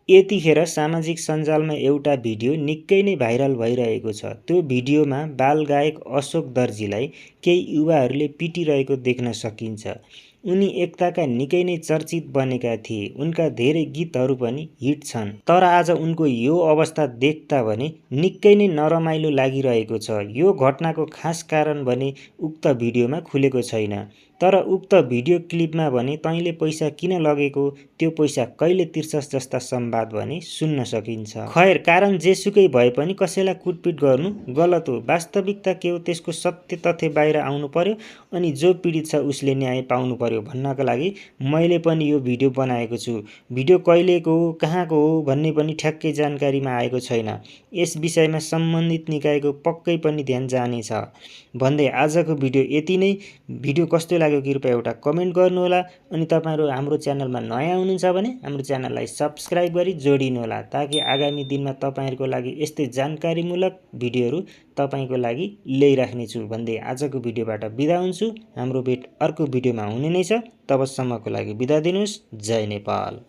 यतिखेर सामाजिक सञ्जालमा एउटा भिडियो निकै नै भाइरल भइरहेको छ। त्यो भिडियोमा बालगायक अशोक दर्जीलाई केही युवाहरूले पिटिरहेको देख्न सकिन्छ। उनी एकताका निकै नै चर्चित बनेका थिए। उनका धेरै गीतहरू पनि हिट छन्। तर आज उनको यो अवस्था देख्दा भने निकै नै नरमाइलो लागिरहेको छ। यो घटनाको खास कारण भने उक्त भिडियोमा खुलेको छैन। तर उक्त भिडियो क्लिपमा भने तैँले पैसा किन लगेको, त्यो पैसा कहिले तिर्छस् जस्ता संवाद भने सुन्न सकिन्छ। खैर, कारण जेसुकै भए पनि कसैलाई कुटपिट गर्नु गलत हो। वास्तविकता के हो त्यसको सत्य तथ्य बाहिर आउनु पर्यो अनि जो पीडित छ उसले न्याय पाउनु पर्यो भन्नका लागि मैले पनि यो भिडियो बनाएको छु। भिडियो कहिलेको हो, कहाँको हो भन्ने पनि ठ्याक्कै जानकारीमा आएको छैन। यस विषयमा सम्बन्धित निकायको पक्कै पनि ध्यान जानेछ भन्दै आजको भिडियो यति नै। भिडियो कस्तो लाग्यो कृपया एउटा कमेन्ट गर्नुहोला अनि तपाईहरु हाम्रो च्यानलमा नयाँ हुनुहुन्छ भने हाम्रो च्यानललाई सब्स्क्राइब गरी जोडिनुहोला ताकि आगामी दिनमा तपाईहरुको लागि यस्तै जानकारीमूलक भिडियोहरु तपाईको लागि ल्याइराख्ने छु भन्दै आजको भिडियोबाट बिदा हुन्छु। हाम्रो भेट अर्को भिडियोमा हुने नै छ। तबसम्मको लागि बिदा दिनुस्। जय नेपाल।